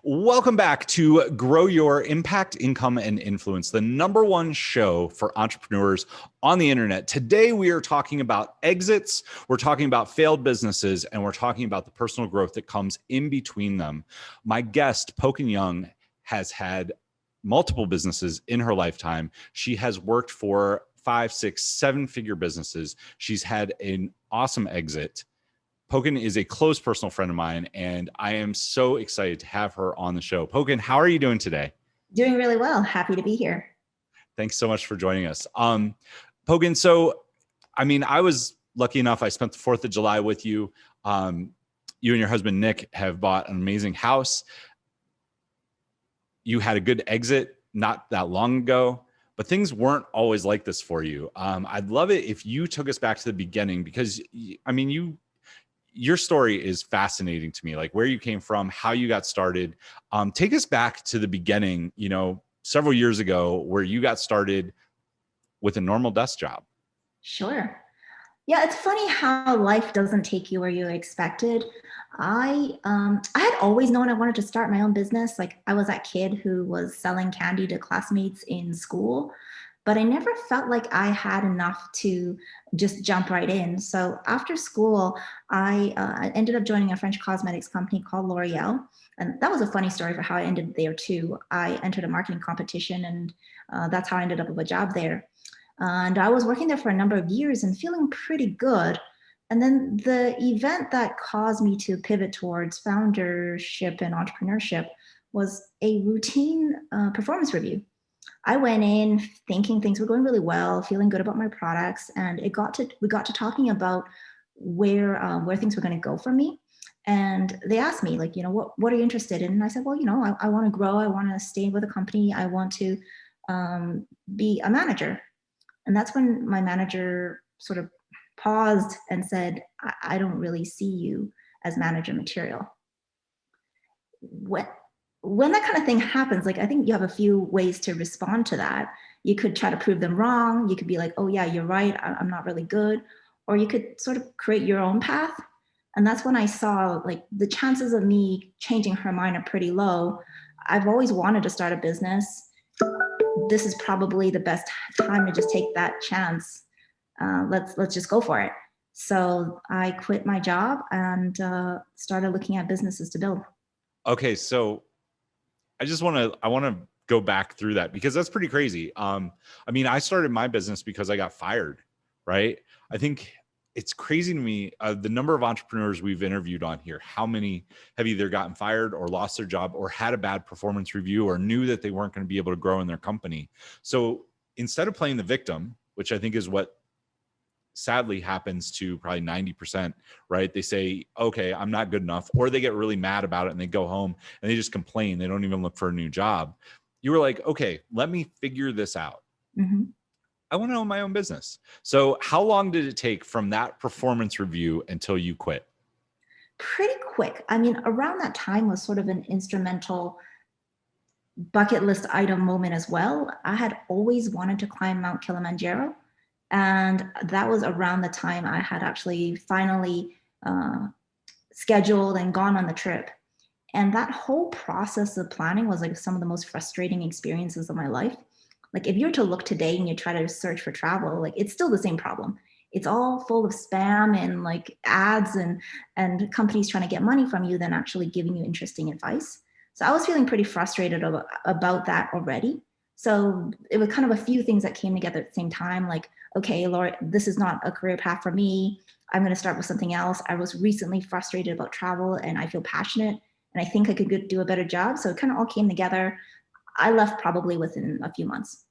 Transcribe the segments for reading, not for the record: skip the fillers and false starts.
Welcome back to Grow Your Impact, Income, and Influence, the #1 show for entrepreneurs on the internet. Today, we are talking about exits, we're talking about failed businesses, and we're talking about the personal growth that comes in between them. My guest, Pokin Yeung, has had multiple businesses in her lifetime. She has worked for 5, 6, 7-figure businesses. She's had an awesome exit. Pokin is a close personal friend of mine, and I am so excited to have her on the show. Pokin, how are you doing today? Doing really well. Happy to be here. Thanks so much for joining us. Pokin, so, I was lucky enough, I spent the 4th of July with you. You and your husband, Nick, have bought an amazing house. You had a good exit not that long ago, but things weren't always like this for you. I'd love it if you took us back to the beginning because, your story is fascinating to me, like where you came from, how you got started. Take us back to the beginning, several years ago where you got started with a normal desk job. Sure. Yeah, it's funny how life doesn't take you where you expected. I had always known I wanted to start my own business. Like I was that kid who was selling candy to classmates in school, but I never felt like I had enough to just jump right in. So after school, I ended up joining a French cosmetics company called L'Oreal. And that was a funny story for how I ended there too. I entered a marketing competition and that's how I ended up with a job there. And I was working there for a number of years and feeling pretty good. And then the event that caused me to pivot towards foundership and entrepreneurship was a routine performance review. I went in thinking things were going really well, feeling good about my products, and we got to talking about where things were going to go for me. And they asked me, like, what are you interested in? And I said, well, I want to grow. I want to stay with a company. I want to be a manager. And that's when my manager sort of paused and said, I don't really see you as manager material. When that kind of thing happens, like I think you have a few ways to respond to that. You could try to prove them wrong. You could be like, oh yeah, you're right. I'm not really good. Or you could sort of create your own path. And that's when I saw like the chances of me changing her mind are pretty low. I've always wanted to start a business. This is probably the best time to just take that chance. Let's just go for it. So I quit my job and started looking at businesses to build. Okay, so I want to go back through that because that's pretty crazy. I started my business because I got fired, right? I think it's crazy to me, the number of entrepreneurs we've interviewed on here, how many have either gotten fired or lost their job or had a bad performance review or knew that they weren't going to be able to grow in their company. So instead of playing the victim, which I think is what sadly happens to probably 90%, right? They say, okay, I'm not good enough, or they get really mad about it and they go home and they just complain. They don't even look for a new job. You were like, okay, let me figure this out. Mm-hmm. I want to own my own business. So how long did it take from that performance review until you quit? Pretty quick. I mean, around that time was sort of an instrumental bucket list item moment as well. I had always wanted to climb Mount Kilimanjaro. And that was around the time I had actually finally scheduled and gone on the trip. And that whole process of planning was like some of the most frustrating experiences of my life. Like if you were to look today and you try to search for travel, like it's still the same problem. It's all full of spam and like ads and companies trying to get money from you than actually giving you interesting advice. So I was feeling pretty frustrated about that already. So it was kind of a few things that came together at the same time. Like, okay, Laura, this is not a career path for me. I'm going to start with something else. I was recently frustrated about travel and I feel passionate and I think I could do a better job. So it kind of all came together. I left probably within a few months.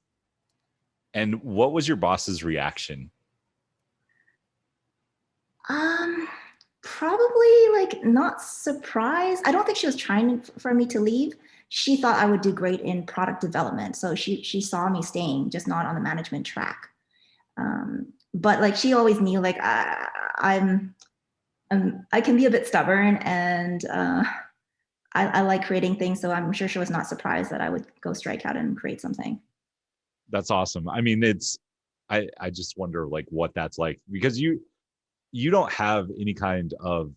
And what was your boss's reaction? Probably like not surprised. I don't think she was trying for me to leave. She thought I would do great in product development. So she saw me staying, just not on the management track. But like she always knew like I can be a bit stubborn and I like creating things. So I'm sure she was not surprised that I would go strike out and create something. That's awesome. I just wonder like what that's like because you don't have any kind of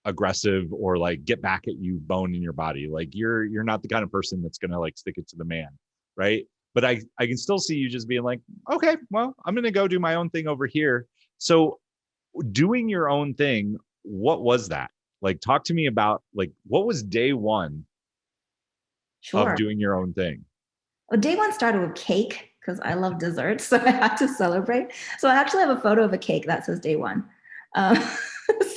aggressive or like get back at you bone in your body. Like you're not the kind of person that's gonna like stick it to the man, right? But I can still see you just being like, okay, well, I'm gonna go do my own thing over here. So doing your own thing, what was that? Like talk to me about like what was day one of Sure. doing your own thing? Well, day one started with cake because I love desserts, so I had to celebrate. So I actually have a photo of a cake that says day one. Um,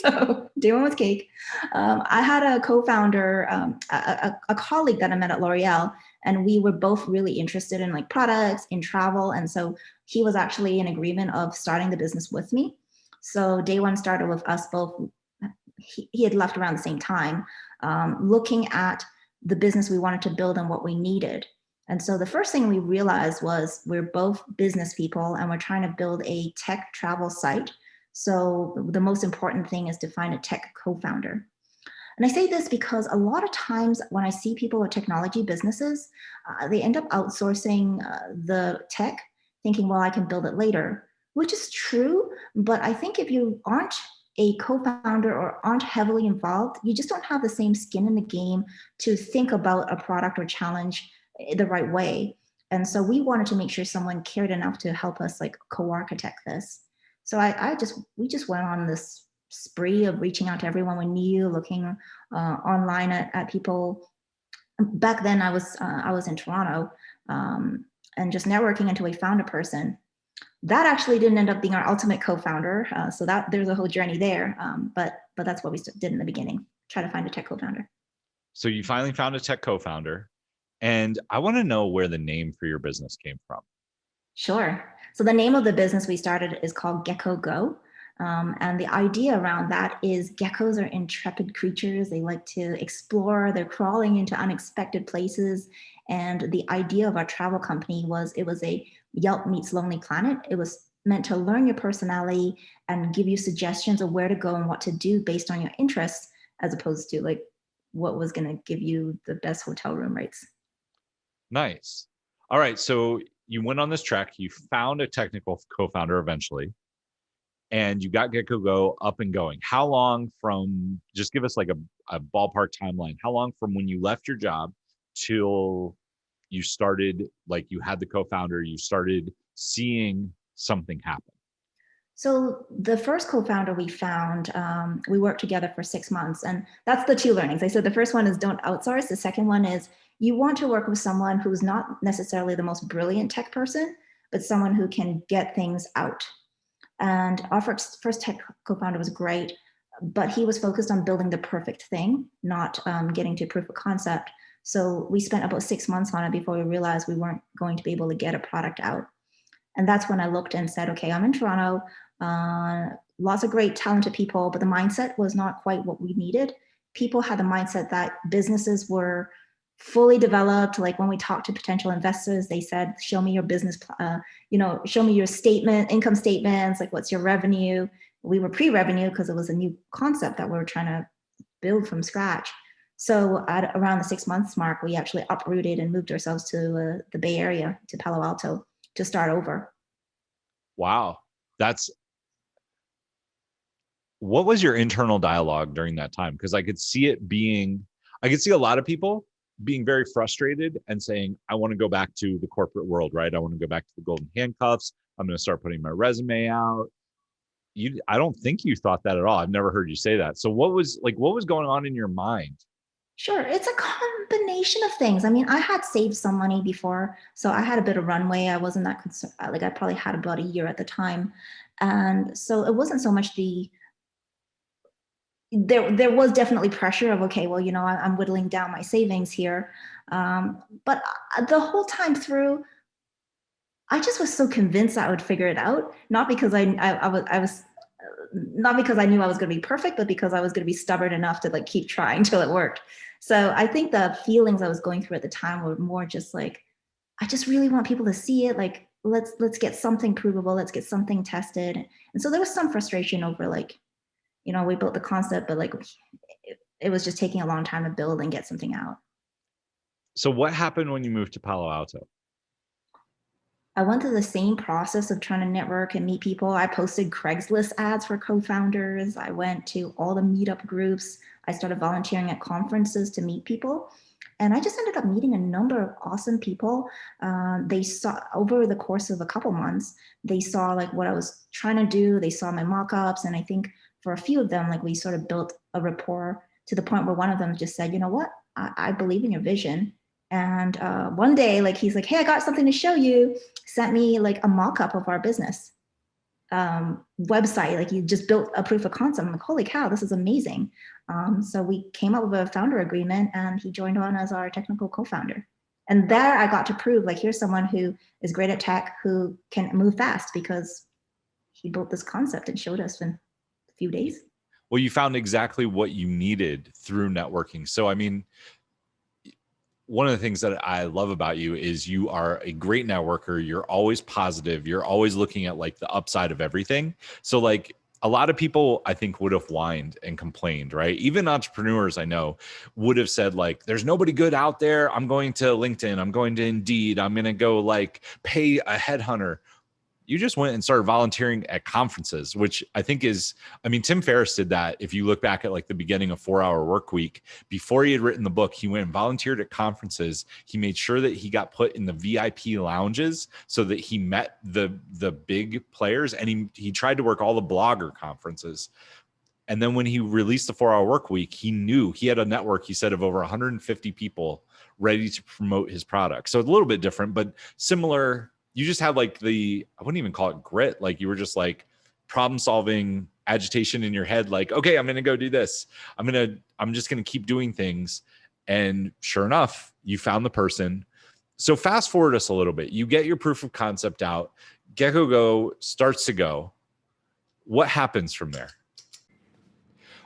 so day one was cake. I had a co-founder, a colleague that I met at L'Oreal, and we were both really interested in like products, in travel, and so he was actually in agreement of starting the business with me. So day one started with us both. He had left around the same time, looking at the business we wanted to build and what we needed. And so the first thing we realized was we're both business people and we're trying to build a tech travel site. So the most important thing is to find a tech co-founder. And I say this because a lot of times when I see people with technology businesses, they end up outsourcing the tech, thinking, well, I can build it later, which is true. But I think if you aren't a co-founder or aren't heavily involved, you just don't have the same skin in the game to think about a product or challenge the right way. And so we wanted to make sure someone cared enough to help us like co-architect this. So we just went on this spree of reaching out to everyone we knew, looking online at people. Back then, I was in Toronto, and just networking until we found a person. That actually didn't end up being our ultimate co-founder. So that there's a whole journey there. But that's what we did in the beginning: try to find a tech co-founder. So you finally found a tech co-founder, and I want to know where the name for your business came from. Sure. So the name of the business we started is called GeckoGo. And the idea around that is geckos are intrepid creatures. They like to explore, they're crawling into unexpected places. And the idea of our travel company was it was a Yelp meets Lonely Planet. It was meant to learn your personality and give you suggestions of where to go and what to do based on your interests, as opposed to like what was going to give you the best hotel room rates. Nice. All right. So you went on this track, you found a technical co-founder eventually, and you got GeckoGo up and going. How long from, just give us like a ballpark timeline, how long from when you left your job till you started, like you had the co-founder, you started seeing something happen? So the first co-founder we found, we worked together for 6 months, and that's the two learnings. I said the first one is don't outsource. The second one is you want to work with someone who's not necessarily the most brilliant tech person, but someone who can get things out. And our first tech co-founder was great, but he was focused on building the perfect thing, not getting to proof of concept. So we spent about 6 months on it before we realized we weren't going to be able to get a product out. And that's when I looked and said, okay, I'm in Toronto, lots of great talented people, but the mindset was not quite what we needed. People had the mindset that businesses were fully developed. Like when we talked to potential investors, they said, show me your business, show me your income statements, like what's your revenue. We were pre-revenue because it was a new concept that we were trying to build from scratch. So at around the 6 months mark, we actually uprooted and moved ourselves to the Bay Area, to Palo Alto, to start over. Wow. That's, what was your internal dialogue during that time? Because I could see a lot of people being very frustrated and saying, I want to go back to the corporate world, right? I want to go back to the golden handcuffs. I'm going to start putting my resume out. I don't think you thought that at all. I've never heard you say that. So what was going on in your mind? Sure, it's a combination of things. I mean, I had saved some money before, so I had a bit of runway. I wasn't that concerned. Like I probably had about a year at the time, and so it wasn't so much there was definitely pressure of okay, well, I'm whittling down my savings here, but the whole time through, I just was so convinced I would figure it out, not because I was not because I knew I was going to be perfect, but because I was going to be stubborn enough to like keep trying till it worked. So I think the feelings I was going through at the time were more just like, I just really want people to see it. Like, let's get something provable. Let's get something tested. And so there was some frustration over like, we built the concept, but like it was just taking a long time to build and get something out. So what happened when you moved to Palo Alto? I went through the same process of trying to network and meet people. I posted Craigslist ads for co-founders. I went to all the meetup groups. I started volunteering at conferences to meet people. And I just ended up meeting a number of awesome people. They saw over the course of a couple months, they saw like what I was trying to do. They saw my mock-ups. And I think for a few of them, like we sort of built a rapport to the point where one of them just said, you know what, I believe in your vision. And one day, like he's like, hey, I got something to show you. Sent me like a mock-up of our business website. Like you just built a proof of concept. I'm like, holy cow, this is amazing. So we came up with a founder agreement and he joined on as our technical co-founder. And there I got to prove like, here's someone who is great at tech, who can move fast because he built this concept and showed us in a few days. Well, you found exactly what you needed through networking. So, I mean, one of the things that I love about you is you are a great networker. You're always positive. You're always looking at like the upside of everything. So like a lot of people I think would have whined and complained, right? Even entrepreneurs I know would have said like, there's nobody good out there. I'm going to LinkedIn. I'm going to Indeed. I'm going to go like pay a headhunter. You just went and started volunteering at conferences, which I think is, I mean, Tim Ferriss did that. If you look back at like the beginning of 4 Hour Work Week, before he had written the book, he went and volunteered at conferences. He made sure that he got put in the VIP lounges so that he met the big players, and he tried to work all the blogger conferences. And then when he released the 4 Hour Work Week, he knew he had a network, he said, of over 150 people ready to promote his product. So it's a little bit different, but similar. You just had like I wouldn't even call it grit. Like you were just like problem solving, agitation in your head. Like, okay, I'm going to go do this. I'm just going to keep doing things. And sure enough, you found the person. So fast forward us a little bit. You get your proof of concept out. GeckoGo starts to go. What happens from there?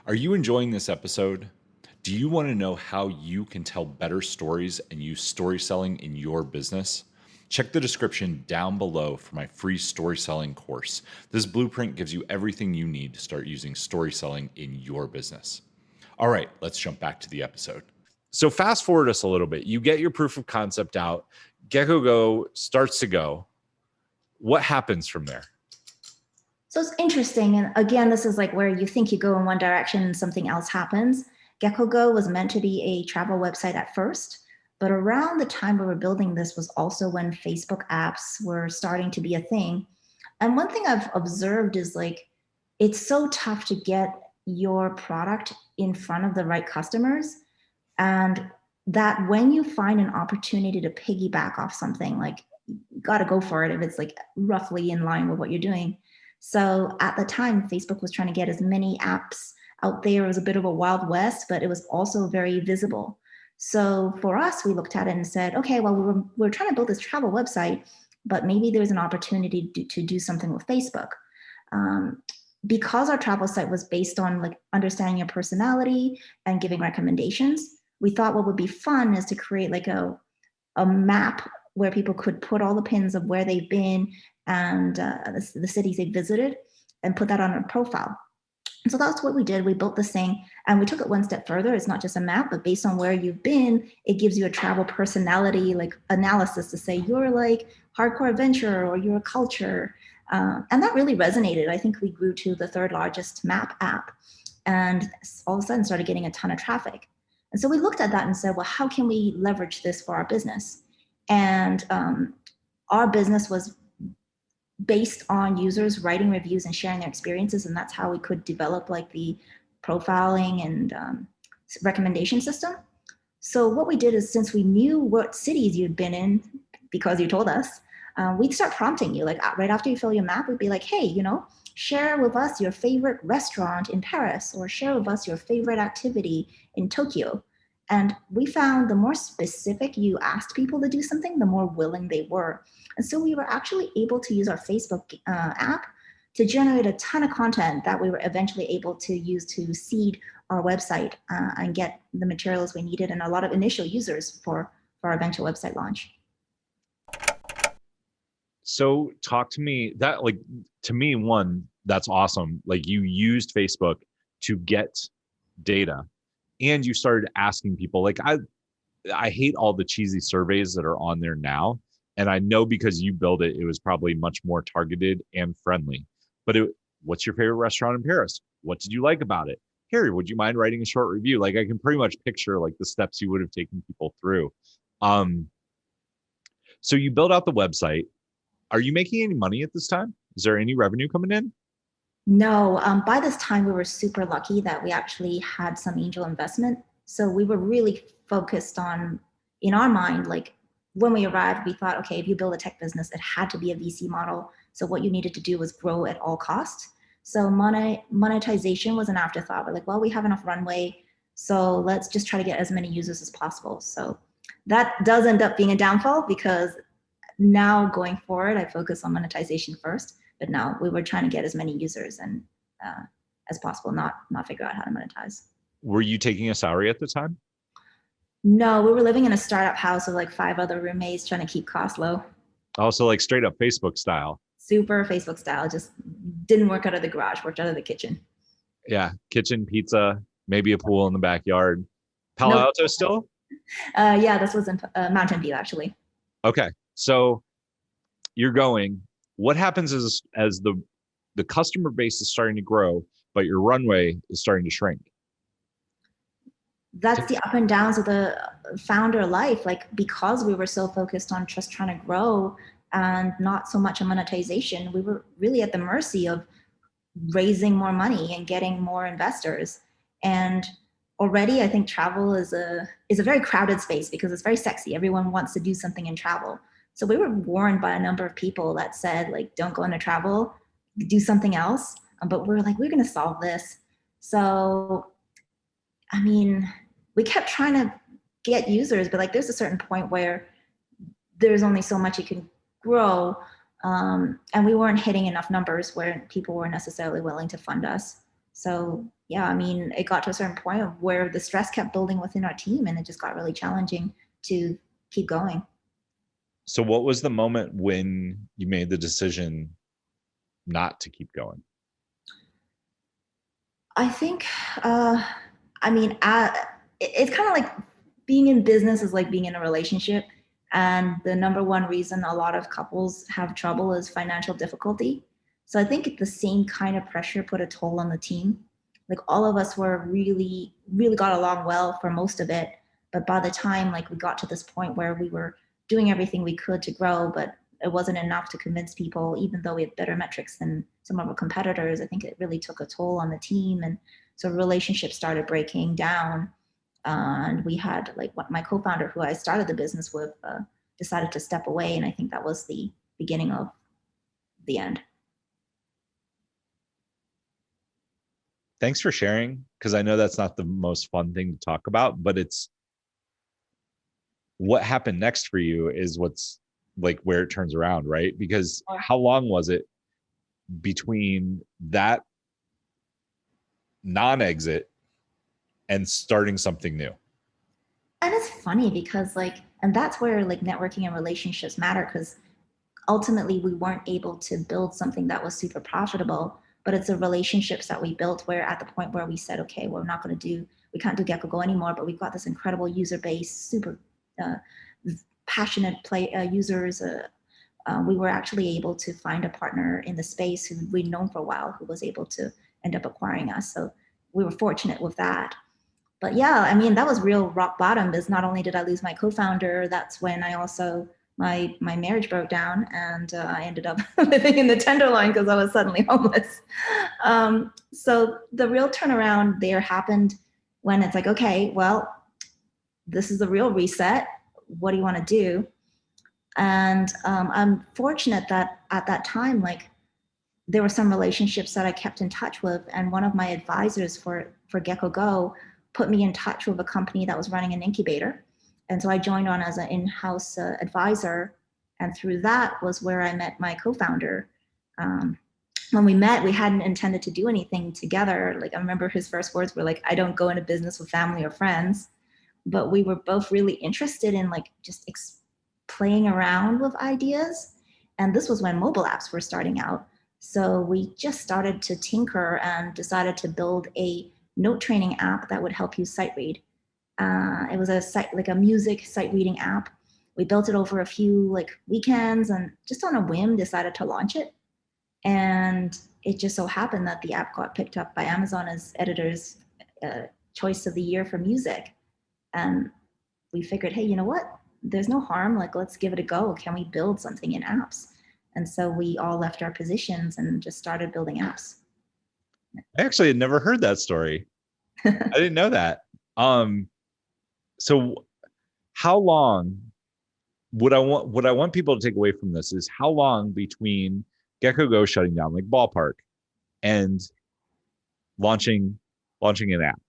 Are you enjoying this episode? Do you want to know how you can tell better stories and use story selling in your business? Check the description down below for my free story selling course. This blueprint gives you everything you need to start using story selling in your business. All right, let's jump back to the episode. So fast forward us a little bit. You get your proof of concept out. GeckoGo starts to go. What happens from there? So it's interesting. And again, this is like where you think you go in one direction and something else happens. GeckoGo was meant to be a travel website at first. But around the time we were building this was also when Facebook apps were starting to be a thing. And one thing I've observed is like, it's so tough to get your product in front of the right customers. And that when you find an opportunity to piggyback off something, like you got to go for it if it's like roughly in line with what you're doing. So at the time, Facebook was trying to get as many apps out there. It was a bit of a wild west, but it was also very visible. So for us, we looked at it and said, okay, well, we're trying to build this travel website, but maybe there's an opportunity to do something with Facebook. Because our travel site was based on like understanding your personality and giving recommendations, we thought what would be fun is to create like a map where people could put all the pins of where they've been and the cities they visited and put that on a profile. And so that's what we did. We built this thing and we took it one step further. It's not just a map, but based on where you've been, it gives you a travel personality like analysis to say you're like hardcore adventurer or you're a culture. And that really resonated. I think we grew to the third largest map app and all of a sudden started getting a ton of traffic. And so we looked at that and said, well, how can we leverage this for our business? And our business was based on users writing reviews and sharing their experiences. And that's how we could develop like the profiling and recommendation system. So what we did is, since we knew what cities you'd been in because you told us, we'd start prompting you. Like right after you fill your map, we'd be like, hey, share with us your favorite restaurant in Paris, or share with us your favorite activity in Tokyo. And we found the more specific you asked people to do something, the more willing they were. And so we were actually able to use our Facebook app to generate a ton of content that we were eventually able to use to seed our website and get the materials we needed and a lot of initial users for our eventual website launch. So talk to me that, like, to me, one, that's awesome. Like you used Facebook to get data and you started asking people. Like I hate all the cheesy surveys that are on there now. And I know because you built it, it was probably much more targeted and friendly. But what's your favorite restaurant in Paris? What did you like about it? Harry, would you mind writing a short review? Like I can pretty much picture like the steps you would have taken people through. Um, so you build out the website. Are you making any money at this time? Is there any revenue coming in? No, by this time we were super lucky that we actually had some angel investment. So we were really focused on, in our mind, like when we arrived, we thought, okay, if you build a tech business, it had to be a VC model. So what you needed to do was grow at all costs. So monetization was an afterthought. We're like, well, we have enough runway, so let's just try to get as many users as possible. So that does end up being a downfall because now going forward, I focus on monetization first. But now we were trying to get as many users and as possible, not figure out how to monetize. Were you taking a salary at the time? No, we were living in a startup house with like 5 other roommates trying to keep costs low. Also, like straight up Facebook style. Super Facebook style, just didn't work out of the garage, worked out of the kitchen. Yeah, kitchen, pizza, maybe a pool in the backyard. Palo Nope. Alto still? Yeah, this was in Mountain View actually. Okay, so you're going. What happens as the customer base is starting to grow, but your runway is starting to shrink? That's the up and downs of the founder life. Like because we were so focused on just trying to grow and not so much on monetization, we were really at the mercy of raising more money and getting more investors. And already I think travel is a very crowded space because it's very sexy. Everyone wants to do something in travel. So we were warned by a number of people that said like, don't go into travel, do something else. But we're like, we're going to solve this. So, I mean, we kept trying to get users, but like there's a certain point where there's only so much you can grow. And we weren't hitting enough numbers where people were necessarily willing to fund us. So yeah, I mean, it got to a certain point where the stress kept building within our team and it just got really challenging to keep going. So what was the moment when you made the decision not to keep going? I think, I mean, it's kind of like being in business is like being in a relationship. And the number one reason a lot of couples have trouble is financial difficulty. So I think the same kind of pressure put a toll on the team. Like all of us were really, really got along well for most of it. But by the time like we got to this point where we were doing everything we could to grow, but it wasn't enough to convince people, even though we had better metrics than some of our competitors, I think it really took a toll on the team. And so relationships started breaking down. And we had like what my co-founder who I started the business with decided to step away. And I think that was the beginning of the end. Thanks for sharing, because I know that's not the most fun thing to talk about, but it's what happened next for you is what's like where it turns around, right? Because how long was it between that non-exit and starting something new? And it's funny because like, and that's where like networking and relationships matter because ultimately we weren't able to build something that was super profitable, but it's the relationships that we built where at the point where we said, okay, we can't do GeckoGo anymore, but we've got this incredible user base, super uh, passionate users. We were actually able to find a partner in the space who we'd known for a while who was able to end up acquiring us. So we were fortunate with that. But yeah, I mean, that was real rock bottom because not only did I lose my co-founder, that's when I also, my marriage broke down and I ended up living in the Tenderloin because I was suddenly homeless. So the real turnaround there happened when it's like, okay, well, this is the real reset. What do you want to do? And I'm fortunate that at that time, like there were some relationships that I kept in touch with, and one of my advisors for GeckoGo put me in touch with a company that was running an incubator, and so I joined on as an in-house advisor, and through that was where I met my co-founder. When we met, we hadn't intended to do anything together. Like I remember his first words were like, "I don't go into business with family or friends," but we were both really interested in like just playing around with ideas, and this was when mobile apps were starting out. So we just started to tinker and decided to build a note training app that would help you sight read. It was a site like a music sight reading app We built it over a few like weekends and just on a whim decided to launch it. And it just so happened that the app got picked up by Amazon as editor's choice of the year for music. And we figured, hey, you know what? There's no harm. Like, let's give it a go. Can we build something in apps? And so we all left our positions and just started building apps. I actually had never heard that story. I didn't know that. So how long what I want people to take away from this is how long between GeckoGo shutting down, like ballpark, and launching an app?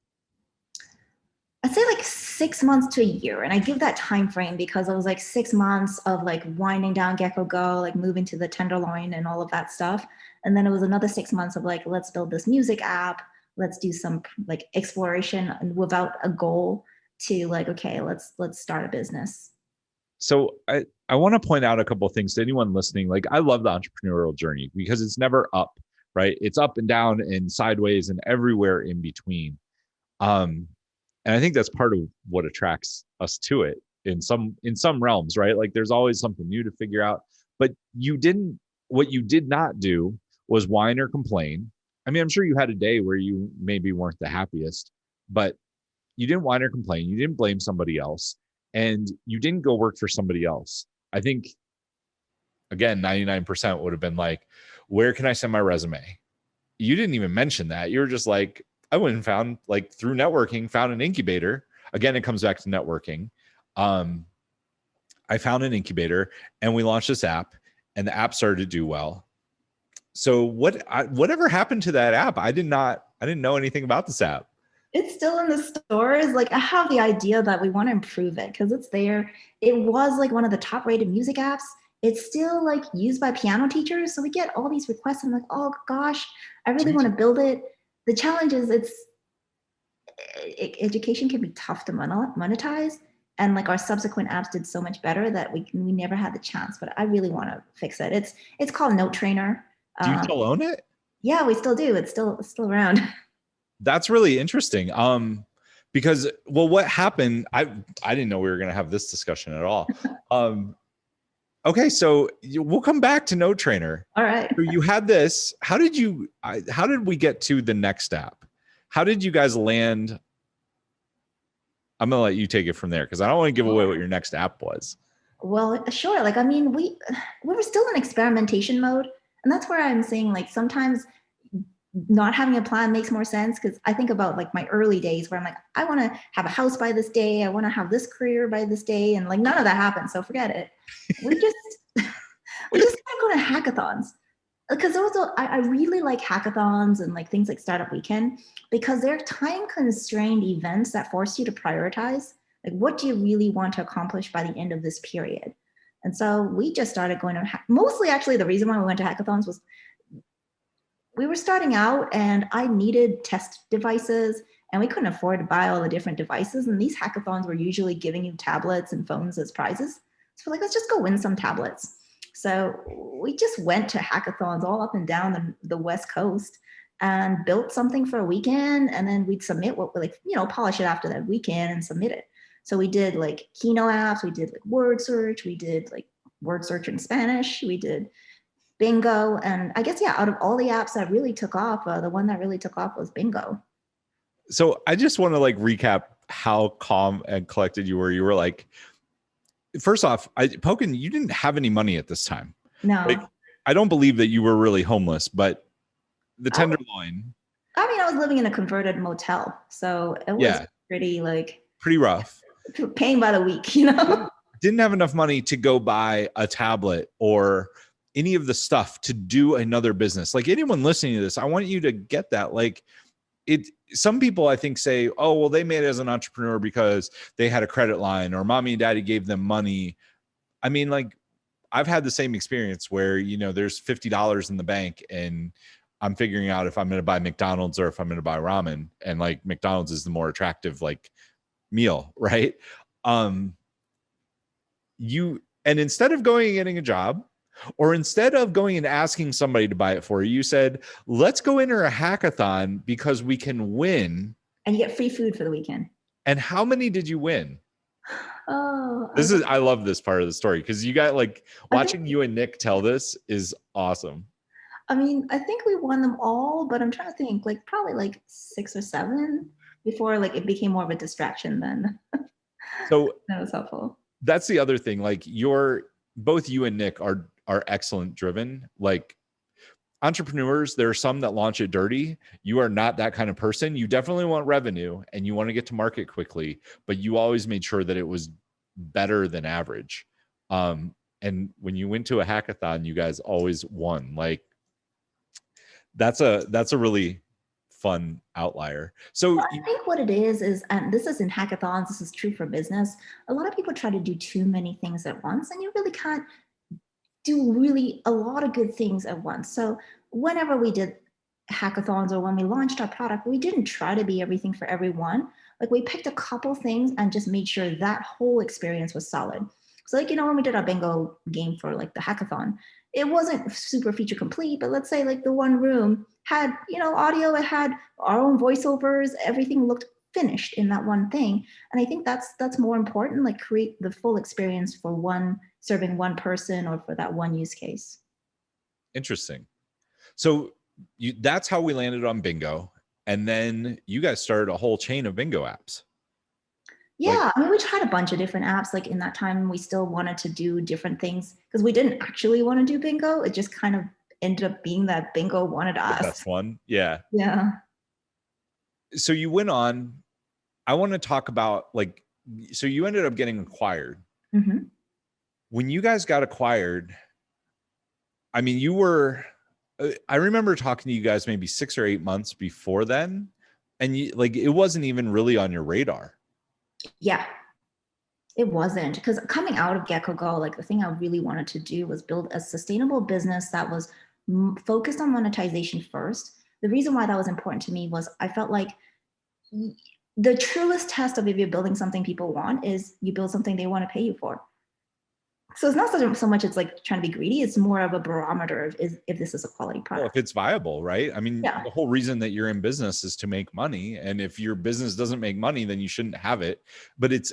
I'd say like 6 months to a year. And I give that time frame because it was like 6 months of like winding down GeckoGo, like moving to the Tenderloin and all of that stuff. And then it was another 6 months of like, let's build this music app. Let's do some like exploration without a goal to like, okay, let's start a business. So I want to point out a couple of things to anyone listening. Like, I love the entrepreneurial journey because it's never up, right? It's up and down and sideways and everywhere in between. And I think that's part of what attracts us to it in some realms, right? Like, there's always something new to figure out. But what you did not do was whine or complain. I mean, I'm sure you had a day where you maybe weren't the happiest, but you didn't whine or complain. You didn't blame somebody else, and you didn't go work for somebody else. I think, again, 99% would have been like, where can I send my resume? You didn't even mention that. You were just like, I went and found, like, through networking, found an incubator. Again, it comes back to networking. I found an incubator and we launched this app, and the app started to do well. So whatever happened to that app? I didn't know anything about this app. It's still in the stores. Like, I have the idea that we want to improve it because it's there. It was like one of the top rated music apps. It's still like used by piano teachers. So we get all these requests. I'm like, oh gosh, I really want to build it. The challenge is education can be tough to monetize. And like our subsequent apps did so much better that we never had the chance, but I really want to fix it. It's called Note Trainer. Do you still own it? Yeah, we still do. It's still around. That's really interesting. Because, well, what happened? I didn't know we were going to have this discussion at all. Okay, so we'll come back to Note Trainer. All right. So you had this. How did we get to the next app? How did you guys land? I'm gonna let you take it from there because I don't want to give away what your next app was. Well, sure. Like, I mean, we were still in experimentation mode, and that's where I'm saying, like, sometimes not having a plan makes more sense because I think about like my early days where I'm like, I want to have a house by this day. I want to have this career by this day. And like, none of that happened. So forget it. We just go to hackathons because also I really like hackathons and like things like Startup Weekend because they're time constrained events that force you to prioritize. Like, what do you really want to accomplish by the end of this period? And so we just started going to mostly actually the reason why we went to hackathons was we were starting out and I needed test devices and we couldn't afford to buy all the different devices. And these hackathons were usually giving you tablets and phones as prizes. So we're like, let's just go win some tablets. So we just went to hackathons all up and down the West Coast and built something for a weekend. And then we'd submit polish it after that weekend and submit it. So we did like Keynote apps. We did like word search. We did like word search in Spanish. We did Bingo. And I guess, yeah, out of all the apps that really took off, the one that really took off was Bingo. So I just want to like recap how calm and collected you were. You were like, first off, Pokin, you didn't have any money at this time. No. Like, I don't believe that you were really homeless, but the Tenderloin. I mean, I was living in a converted motel. So it was pretty rough. Paying by the week, you know? Didn't have enough money to go buy a tablet or any of the stuff to do another business. Like, anyone listening to this, I want you to get that. Like, some people I think say, oh, well, they made it as an entrepreneur because they had a credit line or mommy and daddy gave them money. I mean, like, I've had the same experience where, there's $50 in the bank and I'm figuring out if I'm going to buy McDonald's or if I'm going to buy ramen, and like McDonald's is the more attractive like meal, right? And instead of going and getting a job, or instead of going and asking somebody to buy it for you, you said, let's go enter a hackathon because we can win. And you get free food for the weekend. And how many did you win? Oh, I love this part of the story because you got like I think watching you and Nick tell this is awesome. I mean, I think we won them all, but I'm trying to think, like probably like 6 or 7 before like it became more of a distraction than So that was helpful. that's the other thing. Like both you and Nick are excellent driven. Like entrepreneurs, there are some that launch it dirty. You are not that kind of person. You definitely want revenue and you want to get to market quickly, but you always made sure that it was better than average. And when you went to a hackathon, you guys always won. Like that's a really fun outlier. So I think what it is, and this is in hackathons, this is true for business. A lot of people try to do too many things at once, and you really can't do really a lot of good things at once. So whenever we did hackathons or when we launched our product, we didn't try to be everything for everyone. Like we picked a couple things and just made sure that whole experience was solid. So like, when we did our bingo game for like the hackathon, it wasn't super feature complete, but let's say like the one room had, audio, it had our own voiceovers, everything looked finished in that one thing. And I think that's more important, like create the full experience for serving one person or for that one use case. interesting. So that's how we landed on bingo. And then you guys started a whole chain of bingo apps. Like, Yeah, I mean, we tried a bunch of different apps. Like in that time, we still wanted to do different things because we didn't actually want to do bingo. It just kind of ended up being that bingo wanted the us. best one. Yeah. Yeah. So you went on, I want to talk about like, so you ended up getting acquired. Hmm. When you guys got acquired, I mean, I remember talking to you guys maybe 6 or 8 months before then. And like, it wasn't even really on your radar. Yeah, it wasn't because coming out of GeckoGo, like the thing I really wanted to do was build a sustainable business that was focused on monetization first. The reason why that was important to me was I felt like the truest test of if you're building something people want is you build something they want to pay you for. So it's not so much it's like trying to be greedy. It's more of a barometer of if this is a quality Well, if product. it's viable, right? I mean, Yeah. the whole reason that you're in business is to make money. And if your business doesn't make money, then you shouldn't have it. But it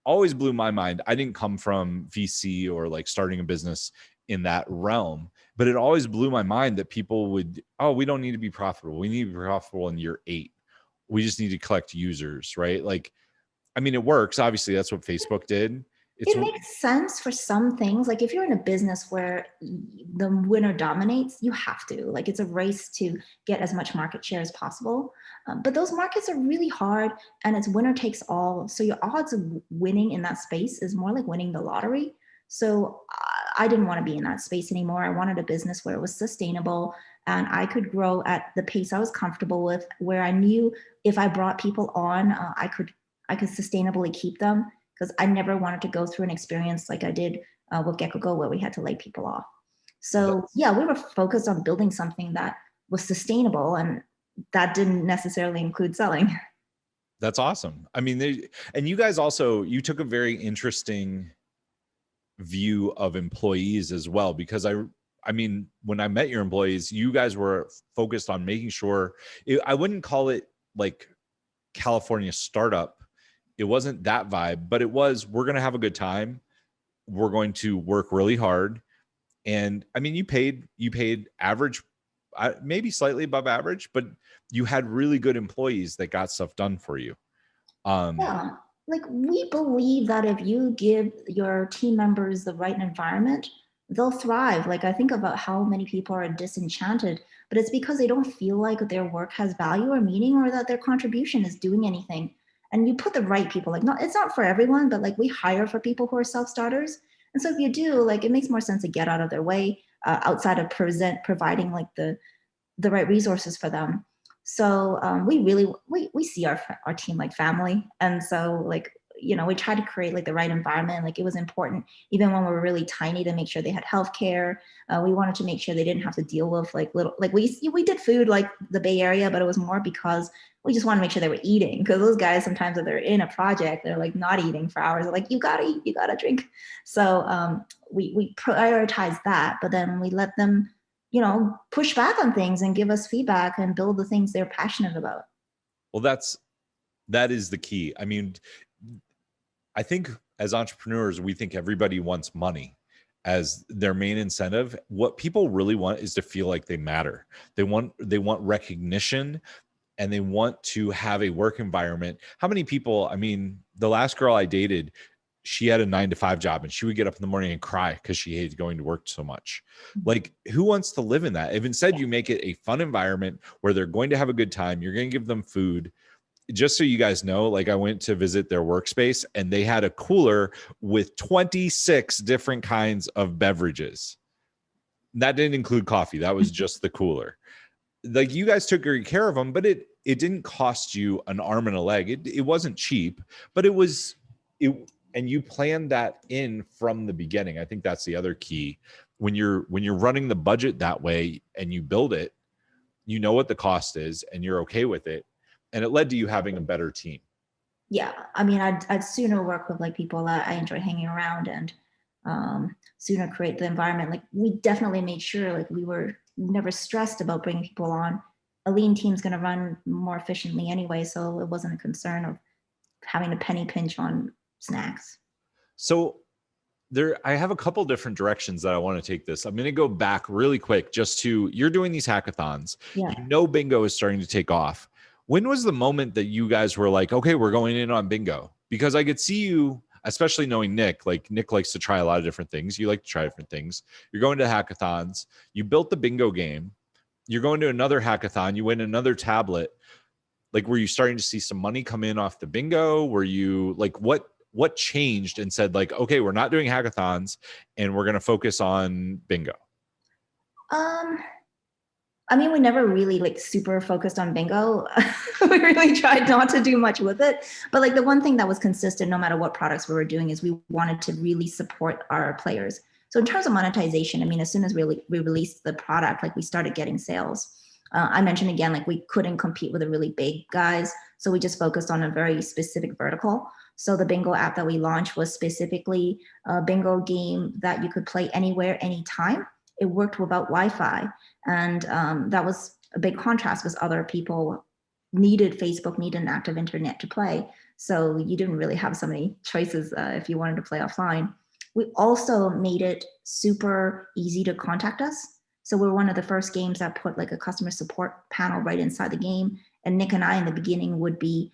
always blew my mind. I didn't come from VC or like starting a business in that realm, but it always blew my mind that people would, oh, we don't need to be profitable. We need to be profitable in year 8. We just need to collect users, right? Like, I mean, it works. Obviously, that's what Facebook did. It's It makes sense for some things. Like if you're in a business where the winner dominates, you have to. Like it's a race to get as much market share as possible. But those markets are really hard and it's winner takes all. So your odds of winning in that space is more like winning the lottery. So I didn't want to be in that space anymore. I wanted a business where it was sustainable and I could grow at the pace I was comfortable with, where I knew if I brought people on, I could sustainably keep them because I never wanted to go through an experience like I did with GeckoGo where we had to lay people off. So that's yeah, we were focused on building something that was sustainable, and that didn't necessarily include selling. that's awesome. I mean, and you guys also you took a very interesting view of employees as well, because I mean, when I met your employees, you guys were focused on making sure I wouldn't call it like California startup. It wasn't that vibe, but it was, we're going to have a good time. We're going to work really hard. And I mean, you paid average, maybe slightly above average, but you had really good employees that got stuff done for you. Yeah, like we believe that if you give your team members the right environment, they'll thrive. Like I think about how many people are disenchanted, but it's because they don't feel like their work has value or meaning or that their contribution is doing anything. And you put the right people, like not it's not for everyone, but like we hire for people who are self-starters. And so if you do, like it makes more sense to get out of their way outside of providing like the right resources for them. So we really we see our team like family, and so like we try to create like the right environment. Like it was important even when we were really tiny to make sure they had healthcare. We wanted to make sure they didn't have to deal with like little like we did food like the Bay Area, but it was more because we just want to make sure they were eating because those guys sometimes if they're in a project they're like not eating for hours. They're like you gotta eat, you gotta drink. So we prioritize that, but then we let them push back on things and give us feedback and build the things they're passionate about. Well, that is the key. I mean, I think as entrepreneurs, we think everybody wants money as their main incentive. What people really want is to feel like they matter. They want recognition, and they want to have a work environment. How many people, I mean, the last girl I dated, she had a 9 to 5 job, and she would get up in the morning and cry because she hated going to work so much. Like, who wants to live in that? If instead you make it a fun environment where they're going to have a good time, you're going to give them food. Just so you guys know, like, I went to visit their workspace, and they had a cooler with 26 different kinds of beverages. That didn't include coffee. That was just the cooler. Like, you guys took great care of them, but it didn't cost you an arm and a leg. It wasn't cheap, but and you planned that in from the beginning. I think that's the other key. When you're running the budget that way and you build it, you know what the cost is and you're okay with it. And it led to you having a better team. Yeah, I mean, I'd sooner work with like people that I enjoy hanging around, and sooner create the environment. Like, we definitely made sure like we were never stressed about bringing people on. A lean team's going to run more efficiently anyway, so it wasn't a concern of having to penny pinch on snacks. So I have a couple different directions that I want to take this. I'm going to go back really quick just to, you're doing these hackathons. Yeah. You know, bingo is starting to take off. When was the moment that you guys were like, okay, we're going in on bingo? Because I could see you, especially knowing Nick, like Nick likes to try a lot of different things. You like to try different things. You're going to hackathons. You built the bingo game. You're going to another hackathon. You win another tablet. Like, were you starting to see some money come in off the bingo? Were you like, what changed and said like, okay, we're not doing hackathons and we're going to focus on bingo? I mean, we never really like super focused on bingo. We really tried not to do much with it. But like, the one thing that was consistent, no matter what products we were doing, is we wanted to really support our players. So in terms of monetization, I mean, as soon as we released the product, like, we started getting sales. I mentioned again, like, we couldn't compete with the really big guys. So we just focused on a very specific vertical. So the bingo app that we launched was specifically a bingo game that you could play anywhere, anytime. It worked without Wi-Fi. And that was a big contrast, because other people needed Facebook, needed an active internet to play. So you didn't really have so many choices if you wanted to play offline. We also made it super easy to contact us. So we're one of the first games that put like a customer support panel right inside the game. And Nick and I in the beginning would be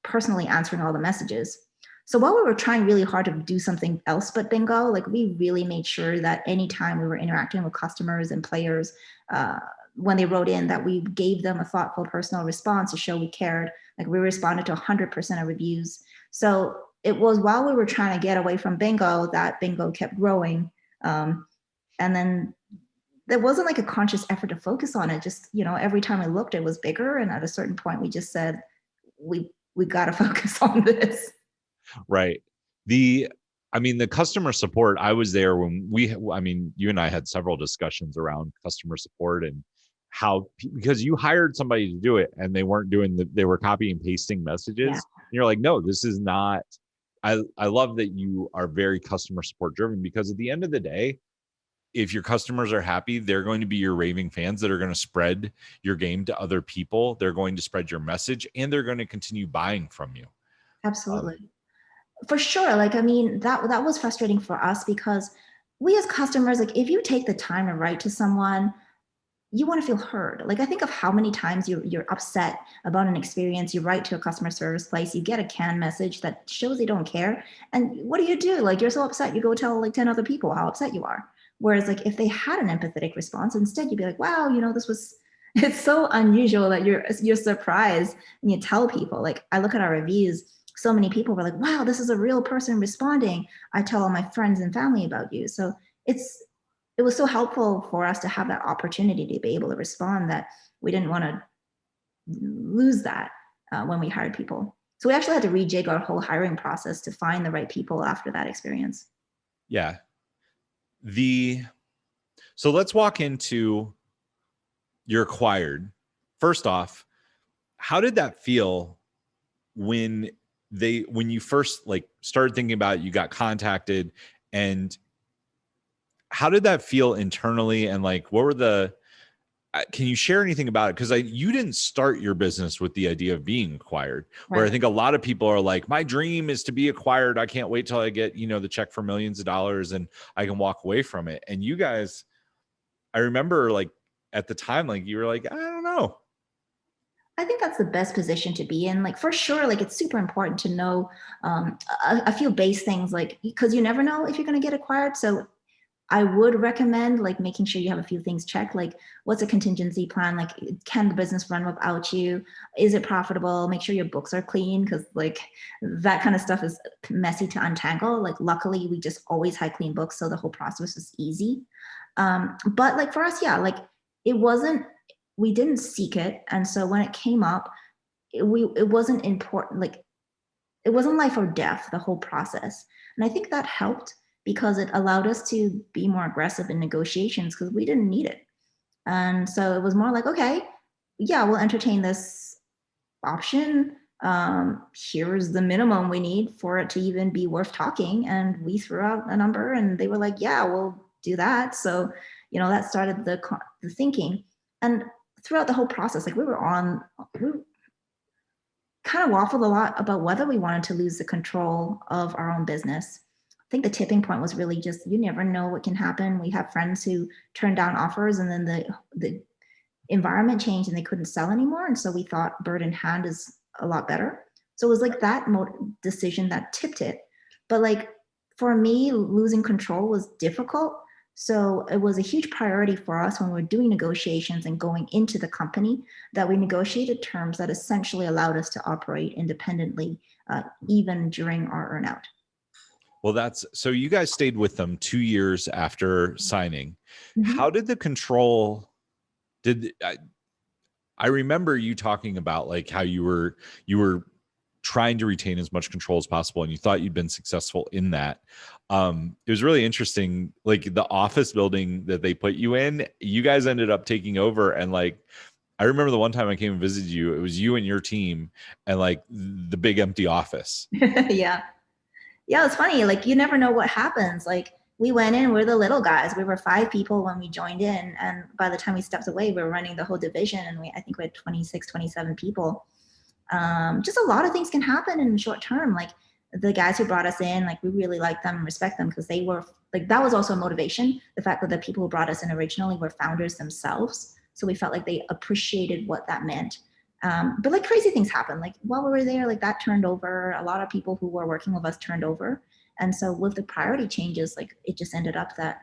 personally answering all the messages. So while we were trying really hard to do something else but bingo, like, we really made sure that anytime we were interacting with customers and players, when they wrote in, that we gave them a thoughtful, personal response to show we cared. Like, we responded to 100% of reviews. So it was while we were trying to get away from bingo that bingo kept growing. And then there wasn't like a conscious effort to focus on it. Just, you know, every time we looked, it was bigger. And at a certain point, we just said, we got to focus on this. Right. I mean, the customer support, I was there when I mean, you and I had several discussions around customer support and how, because you hired somebody to do it and they weren't they were copy and pasting messages. Yeah. And you're like, no, this is not, I love that you are very customer support driven, because at the end of the day, if your customers are happy, they're going to be your raving fans that are going to spread your game to other people. They're going to spread your message, and they're going to continue buying from you. Absolutely. For sure. Like, I mean, that was frustrating for us, because we as customers, like, if you take the time to write to someone, you want to feel heard. Like, I think of how many times you're upset about an experience. You write to a customer service place, you get a canned message that shows they don't care. And what do? Like, you're so upset, you go tell like 10 other people how upset you are. Whereas like, if they had an empathetic response, instead you'd be like, wow, you know, it's so unusual that you're surprised, and you tell people. Like, I look at our reviews, so many people were like, wow, this is a real person responding. I tell all my friends and family about you. So it was so helpful for us to have that opportunity to be able to respond, that we didn't want to lose that when we hired people. So we actually had to rejig our whole hiring process to find the right people after that experience. Yeah. So let's walk into you're acquired. First off, how did that feel when you first like started thinking about it, you got contacted, and how did that feel internally? And like, what were can you share anything about it? Because you didn't start your business with the idea of being acquired, where I Right. think a lot of people are like, my dream is to be acquired. I can't wait till I get, the check for millions of dollars and I can walk away from it. And you guys, I remember like at the time, like you were like, I don't know. I think that's the best position to be in. Like for sure, like it's super important to know a few base things, like because you never know if you're going to get acquired. So I would recommend like making sure you have a few things checked, like what's a contingency plan? Like, can the business run without you? Is it profitable? Make sure your books are clean because like that kind of stuff is messy to untangle. Like, luckily, we just always had clean books, so the whole process was easy. But like for us, yeah, like it wasn't. We didn't seek it, and so when it came up, it wasn't important. Like it wasn't life or death, the whole process. And I think that helped because it allowed us to be more aggressive in negotiations because we didn't need it. And so it was more like, okay, yeah, we'll entertain this option. Here's the minimum we need for it to even be worth talking. And we threw out a number and they were like, yeah, we'll do that. So, that started the thinking. And throughout the whole process, like we kind of waffled a lot about whether we wanted to lose the control of our own business. I think the tipping point was really just you never know what can happen. We have friends who turn down offers and then the environment changed and they couldn't sell anymore. And so we thought bird in hand is a lot better. So it was like that decision that tipped it. But like for me, losing control was difficult. So it was a huge priority for us when we were doing negotiations and going into the company that we negotiated terms that essentially allowed us to operate independently, even during our earnout. Well, so you guys stayed with them 2 years after signing. Mm-hmm. How did the control, I remember you talking about like how you were trying to retain as much control as possible and you thought you'd been successful in that. It was really interesting, like the office building that they put you in, you guys ended up taking over. And like I remember the one time I came and visited you, it was you and your team and like the big empty office. Yeah. Yeah, it's funny. Like you never know what happens. Like we went in, we're the little guys. We were 5 people when we joined in. And by the time we stepped away, we were running the whole division. And I think we had 26, 27 people. Just a lot of things can happen in the short term. Like the guys who brought us in, like we really like them and respect them because they were like, that was also a motivation. The fact that the people who brought us in originally were founders themselves. So we felt like they appreciated what that meant. But like crazy things happen. Like while we were there, like that turned over. A lot of people who were working with us turned over. And so with the priority changes, like it just ended up that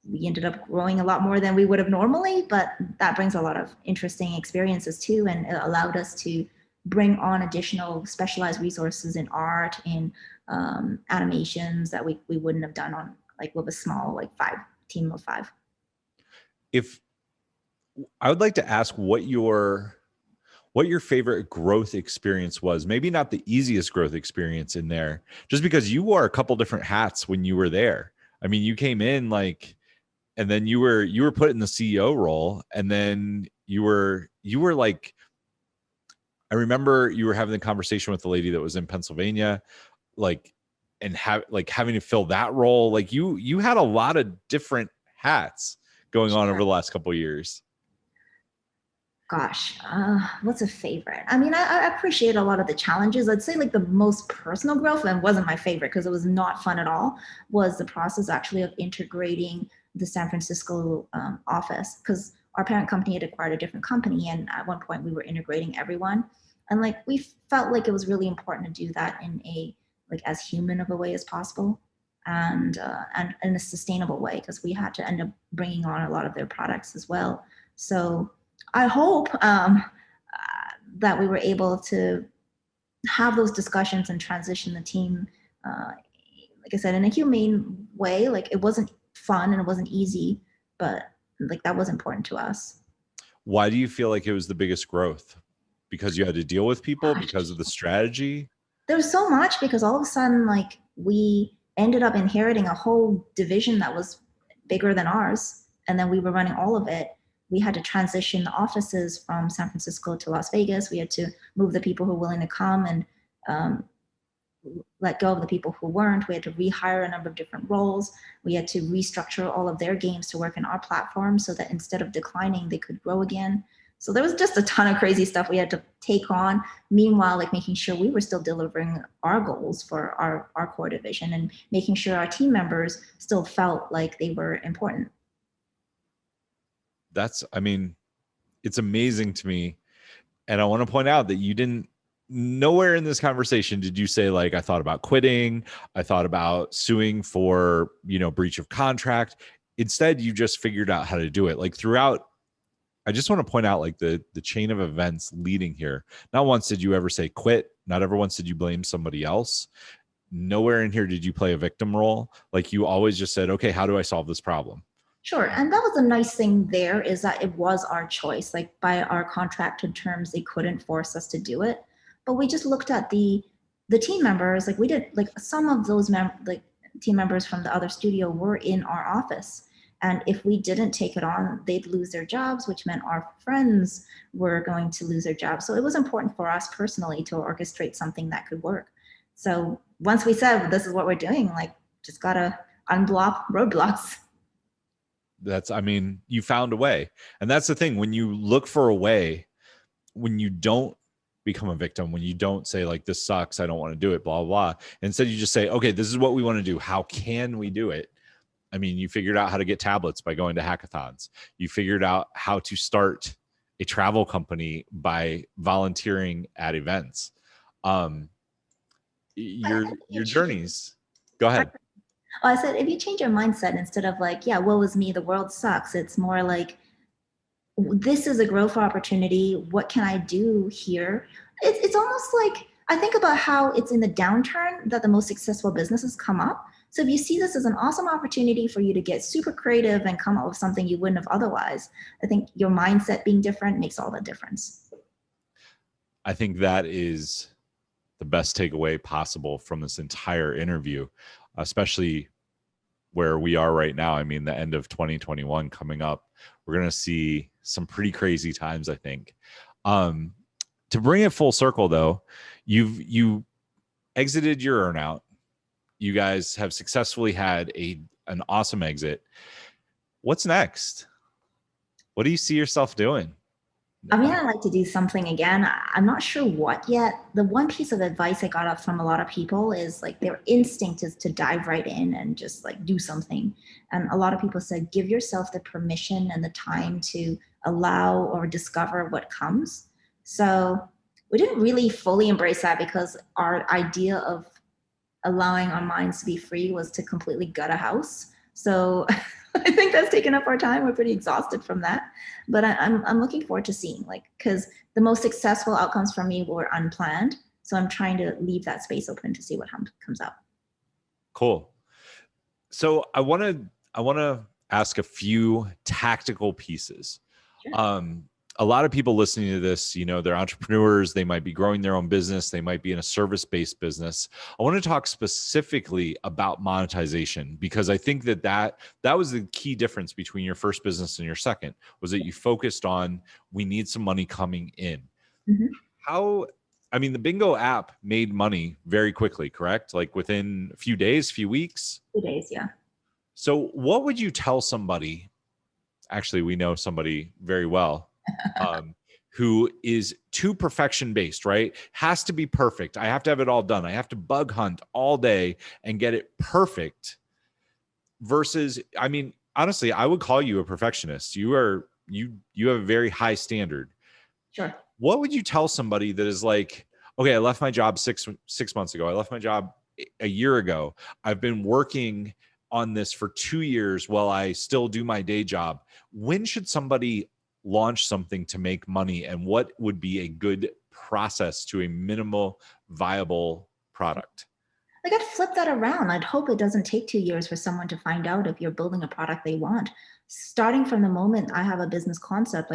we ended up growing a lot more than we would have normally, but that brings a lot of interesting experiences too. And it allowed us to bring on additional specialized resources in art, in animations that we wouldn't have done on like with a small, like team of 5. If I would like to ask what your favorite growth experience was, maybe not the easiest growth experience in there, just because you wore a couple different hats when you were there. I mean, you came in like, and then you were put in the CEO role, and then you were like, I remember you were having the conversation with the lady that was in Pennsylvania, like, and having to fill that role. Like you had a lot of different hats going on over the last couple of years. Gosh, what's a favorite? I mean, I appreciate a lot of the challenges. I'd say like the most personal growth, and wasn't my favorite because it was not fun at all, was the process actually of integrating the San Francisco office, because our parent company had acquired a different company, and at one point we were integrating everyone, and like we felt like it was really important to do that in a like as human of a way as possible, and in a sustainable way, because we had to end up bringing on a lot of their products as well. So I hope that we were able to have those discussions and transition the team, like I said, in a humane way. Like it wasn't fun and it wasn't easy, but like that was important to us. Why do you feel like it was the biggest growth? Because you had to deal with people, because of the strategy? There was so much, because all of a sudden, like we ended up inheriting a whole division that was bigger than ours, and then we were running all of it. We had to transition the offices from San Francisco to Las Vegas. We had to move the people who were willing to come, and let go of the people who weren't. We had to rehire a number of different roles. We had to restructure all of their games to work in our platform so that instead of declining, they could grow again. So there was just a ton of crazy stuff we had to take on. Meanwhile, like making sure we were still delivering our goals for our core division and making sure our team members still felt like they were important. I mean, it's amazing to me. And I want to point out that nowhere in this conversation did you say, like, I thought about quitting, I thought about suing for, breach of contract. Instead, you just figured out how to do it. Like throughout, I just want to point out like the chain of events leading here. Not once did you ever say quit. Not ever once did you blame somebody else. Nowhere in here did you play a victim role. Like you always just said, okay, how do I solve this problem? Sure. And that was a nice thing there, is that it was our choice. Like by our contracted terms, they couldn't force us to do it. But we just looked at the team members. Like we did, like some of those team members from the other studio were in our office. And if we didn't take it on, they'd lose their jobs, which meant our friends were going to lose their jobs. So it was important for us personally to orchestrate something that could work. So once we said, this is what we're doing, like just gotta unblock roadblocks. You found a way. And that's the thing. When you look for a way, when you don't become a victim, when you don't say like, this sucks, I don't want to do it, blah, blah. Instead, you just say, okay, this is what we want to do. How can we do it? I mean, you figured out how to get tablets by going to hackathons. You figured out how to start a travel company by volunteering at events. Your journeys. Go ahead. I said, if you change your mindset, instead of like, yeah, woe is me, the world sucks, it's more like, this is a growth opportunity. What can I do here? It's almost like, I think about how it's in the downturn that the most successful businesses come up. So if you see this as an awesome opportunity for you to get super creative and come up with something you wouldn't have otherwise, I think your mindset being different makes all the difference. I think that is the best takeaway possible from this entire interview, especially where we are right now. I mean, the end of 2021 coming up, we're going to see some pretty crazy times, I think. To bring it full circle though, you exited your earnout. You guys have successfully had an awesome exit. What's next? What do you see yourself doing? I mean, I'd like to do something again. I'm not sure what yet. The one piece of advice I got up from a lot of people is like their instinct is to dive right in and just like do something. And a lot of people said, give yourself the permission and the time to allow or discover what comes. So we didn't really fully embrace that because our idea of allowing our minds to be free was to completely gut a house. So I think that's taken up our time. We're pretty exhausted from that, but I'm looking forward to seeing, like, because the most successful outcomes for me were unplanned. So I'm trying to leave that space open to see what comes out. Cool. So I want to ask a few tactical pieces. Sure. A lot of people listening to this, they're entrepreneurs. They might be growing their own business. They might be in a service-based business. I want to talk specifically about monetization, because I think that was the key difference between your first business and your second, was that you focused on, we need some money coming in. Mm-hmm. The Bingo app made money very quickly, correct? Like within a few days, few weeks? Few days, yeah. So what would you tell somebody? Actually, we know somebody very well. Who is too perfection based, right? Has to be perfect. I have to have it all done. I have to bug hunt all day and get it perfect. Versus, honestly, I would call you a perfectionist. You have a very high standard. Sure. What would you tell somebody that is like, okay, I left my job six months ago. I left my job a year ago. I've been working on this for 2 years while I still do my day job. When should somebody launch something to make money, and what would be a good process to a minimal viable product? Like, I'd flip that around. I'd hope it doesn't take 2 years for someone to find out if you're building a product they want. Starting from the moment I have a business concept,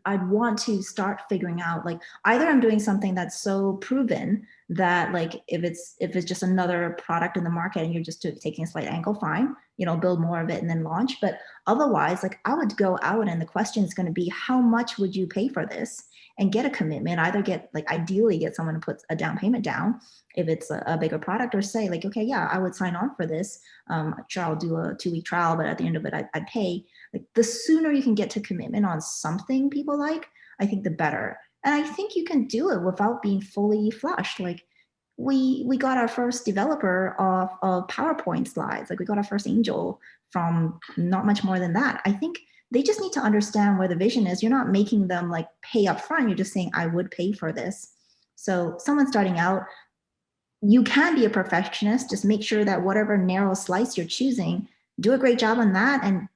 I'd want to start figuring out, like, either I'm doing something that's so proven that, like, if it's just another product in the market and you're just taking a slight angle, fine. build more of it and then launch. But otherwise, like I would go out and the question is going to be, how much would you pay for this? And get a commitment, either ideally get someone to put a down payment down if it's a bigger product, or say like, okay, yeah, I would sign on for this. Sure, I'll do a 2-week trial, but at the end of it, I'd pay. Like the sooner you can get to commitment on something people like, I think the better. And I think you can do it without being fully flushed. Like we got our first developer of PowerPoint slides. Like we got our first angel from not much more than that. I think they just need to understand where the vision is. You're not making them like pay up front. You're just saying, I would pay for this. So someone starting out, you can be a perfectionist. Just make sure that whatever narrow slice you're choosing, do a great job on that. And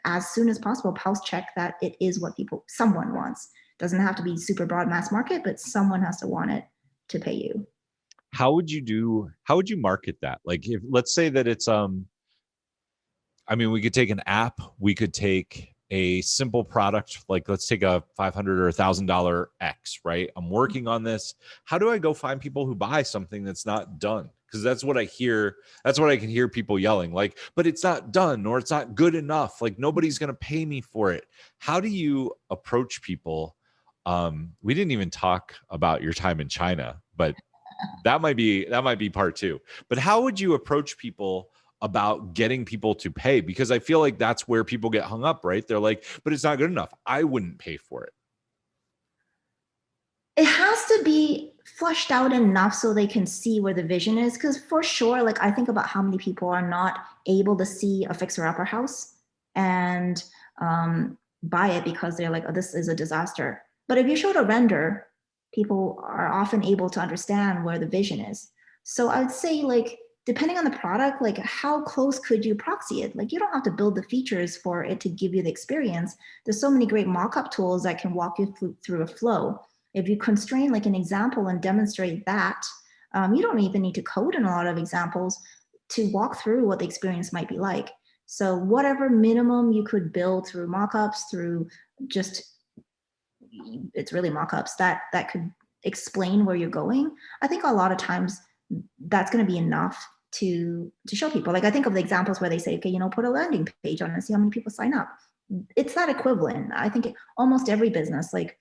as soon as possible, pulse check that it is what someone wants. Doesn't have to be super broad mass market, but someone has to want it to pay you. How would you market that? Like if, let's say that it's, I mean, we could take an app, we could take a simple product, like let's take a $500 or $1,000 X, right? I'm working on this. How do I go find people who buy something that's not done? Because that's what I hear. That's what I can hear people yelling, like, but it's not done or it's not good enough. Like nobody's going to pay me for it. How do you approach people? We didn't even talk about your time in China, but that might be part two. But how would you approach people about getting people to pay? Because I feel like that's where people get hung up, right? They're like, but it's not good enough. I wouldn't pay for it. It has to be flushed out enough so they can see where the vision is. Because for sure, like I think about how many people are not able to see a fixer-upper house and buy it because they're like, oh, this is a disaster. But if you showed a render, people are often able to understand where the vision is. So I would say, like, depending on the product, like how close could you proxy it? Like you don't have to build the features for it to give you the experience. There's so many great mock-up tools that can walk you through a flow. If you constrain like an example and demonstrate that, you don't even need to code in a lot of examples to walk through what the experience might be like. So whatever minimum you could build through mockups, through just, it's really mockups that could explain where you're going. I think a lot of times that's going to be enough to show people. Like I think of the examples where they say, okay, put a landing page on and see how many people sign up. It's that equivalent. I think almost every business, like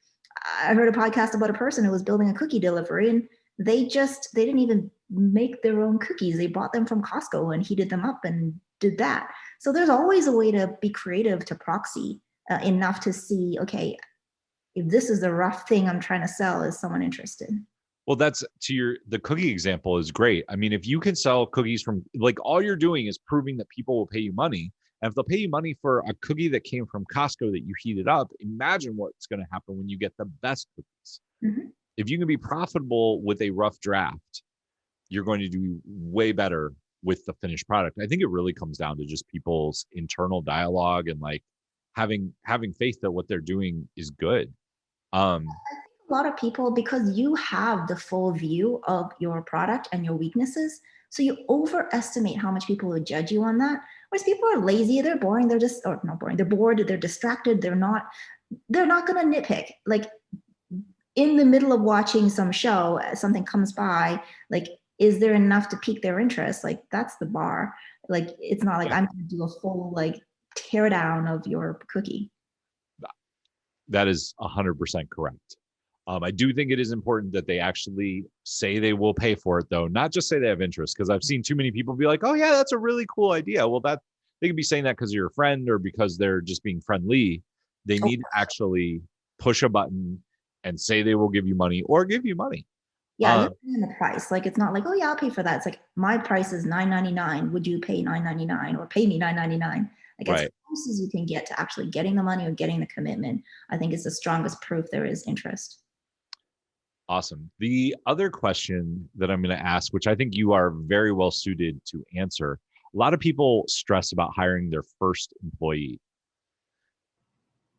I heard a podcast about a person who was building a cookie delivery and they didn't even make their own cookies. They bought them from Costco and heated them up and did that. So there's always a way to be creative to proxy enough to see, okay, if this is the rough thing I'm trying to sell, is someone interested? Well, that's the cookie example is great. I mean, if you can sell cookies from, like, all you're doing is proving that people will pay you money. And if they'll pay you money for a cookie that came from Costco that you heated up, imagine what's going to happen when you get the best cookies. Mm-hmm. If you can be profitable with a rough draft, you're going to do way better with the finished product. I think it really comes down to just people's internal dialogue and like having faith that what they're doing is good. I think a lot of people, because you have the full view of your product and your weaknesses, so you overestimate how much people will judge you on that. Whereas people are lazy, they're boring, they're just, or not boring, they're bored, they're distracted, they're not going to nitpick. Like in the middle of watching some show, something comes by, like, is there enough to pique their interest? Like that's the bar. Like it's not like I'm going to do a full like tear down of your cookie. That is 100% correct. I do think it is important that they actually say they will pay for it, though, not just say they have interest, because I've seen too many people be like, oh, yeah, that's a really cool idea. Well, that they can be saying that because you're a friend or because they're just being friendly. They need to actually push a button and say they will give you money or give you money. Yeah, the price. Like it's not like, oh, yeah, I'll pay for that. It's like my price is $9.99. Would you pay $9.99 or pay me $9.99? Like as close as you can get to actually getting the money or getting the commitment, I think is the strongest proof there is interest. Awesome. The other question that I'm going to ask, which I think you are very well suited to answer, a lot of people stress about hiring their first employee.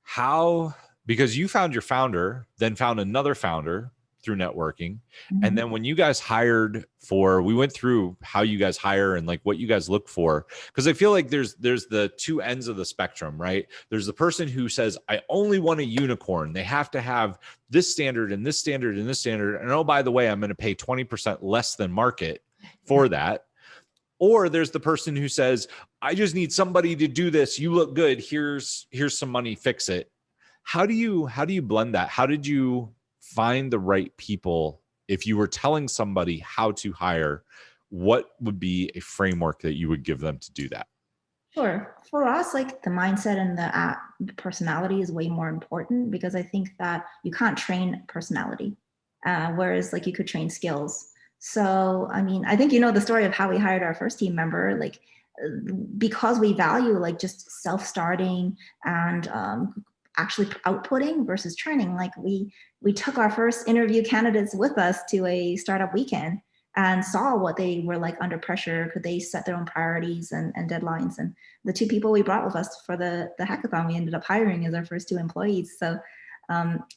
How, because you found your founder, then found another founder through networking. Mm-hmm. And then when you guys hired we went through how you guys hire and like what you guys look for. Cause I feel like there's the two ends of the spectrum, right? There's the person who says, I only want a unicorn. They have to have this standard and this standard and this standard. And oh, by the way, I'm going to pay 20% less than market for that. Or there's the person who says, I just need somebody to do this. You look good. Here's some money, fix it. How do you blend that? How did you find the right people? If you were telling somebody how to hire, what would be a framework that you would give them to do that? Sure. For us, like the mindset and the personality is way more important, because I think that you can't train personality, whereas like you could train skills. So, I mean, I think you know the story of how we hired our first team member, like because we value like just self-starting and actually outputting versus training. Like we took our first interview candidates with us to a startup weekend and saw what they were like under pressure. Could they set their own priorities and deadlines? And the two people we brought with us for the hackathon, we ended up hiring as our first two employees. So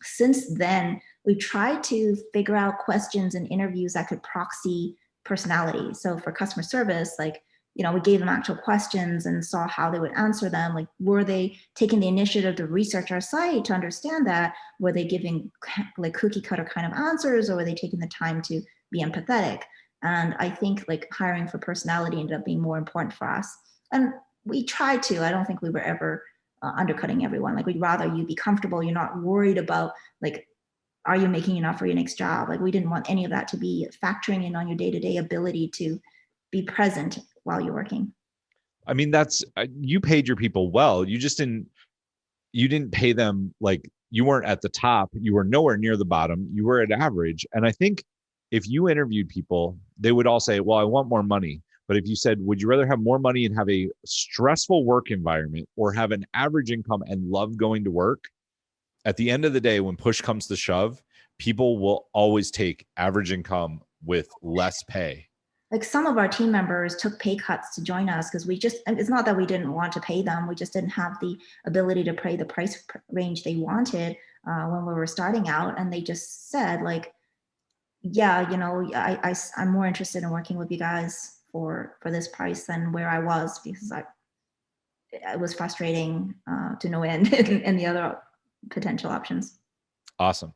since then, we tried to figure out questions and interviews that could proxy personality. So for customer service, like, you know, we gave them actual questions and saw how they would answer them. Like, were they taking the initiative to research our site to understand that? Were they giving like cookie cutter kind of answers, or were they taking the time to be empathetic? And I think like hiring for personality ended up being more important for us. And we tried to, I don't think we were ever undercutting everyone. Like, we'd rather you be comfortable. You're not worried about like, are you making enough for your next job? Like, we didn't want any of that to be factoring in on your day-to-day ability to be present while you're working. I mean, that's, you paid your people well. You just didn't pay them like, you weren't at the top. You were nowhere near the bottom. You were at average. And I think if you interviewed people, they would all say, well, I want more money. But if you said, would you rather have more money and have a stressful work environment, or have an average income and love going to work? At the end of the day, when push comes to shove, people will always take average income with less pay. Like, some of our team members took pay cuts to join us because we just, it's not that we didn't want to pay them. We just didn't have the ability to pay the price range they wanted when we were starting out. And they just said like, yeah, you know, I'm more interested in working with you guys for this price than where I was, because it was frustrating to no end and the other potential options. Awesome.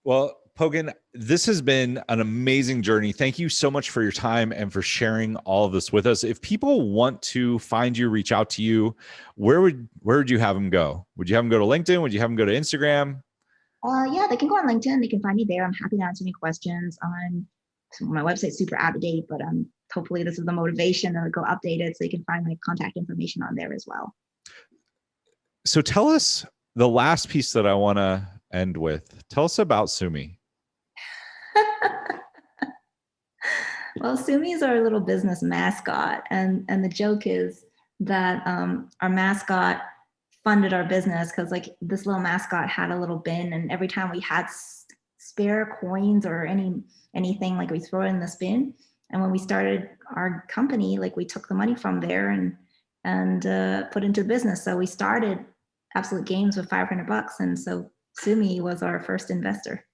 Well, Pokin, this has been an amazing journey. Thank you so much for your time and for sharing all of this with us. If people want to find you, reach out to you, where would you have them go? Would you have them go to LinkedIn? Would you have them go to Instagram? Yeah, they can go on LinkedIn. They can find me there. I'm happy to answer any questions. My website's super out of date, but hopefully this is the motivation to go update it, so you can find my contact information on there as well. So tell us the last piece that I want to end with. Tell us about Sumi. Well, Sumi is our little business mascot, and the joke is that our mascot funded our business, because like this little mascot had a little bin, and every time we had spare coins or anything, like we throw it in this bin. And when we started our company, like we took the money from there and put into business. So we started Absolute Games with $500, and so Sumi was our first investor.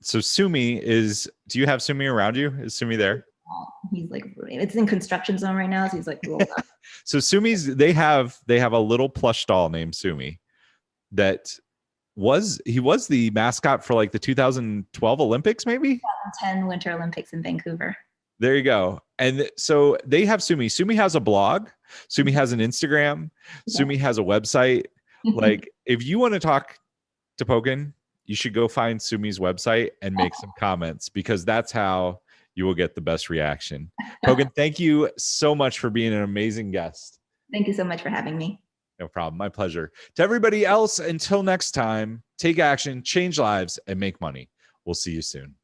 So Sumi is, do you have Sumi around you? Is Sumi there? He's like, it's in construction zone right now, so he's like rolled up. So Sumi's, they have a little plush doll named Sumi that was the mascot for like the 2012 Olympics, maybe 2010 Winter Olympics in Vancouver. There you go. And so they have Sumi. Sumi has a blog. Sumi has an Instagram. Sumi has a website. Like, if you want to talk to Pokin, you should go find Sumi's website and make some comments, because that's how you will get the best reaction. Pokin, thank you so much for being an amazing guest. Thank you so much for having me. No problem. My pleasure. To everybody else, until next time, take action, change lives, and make money. We'll see you soon.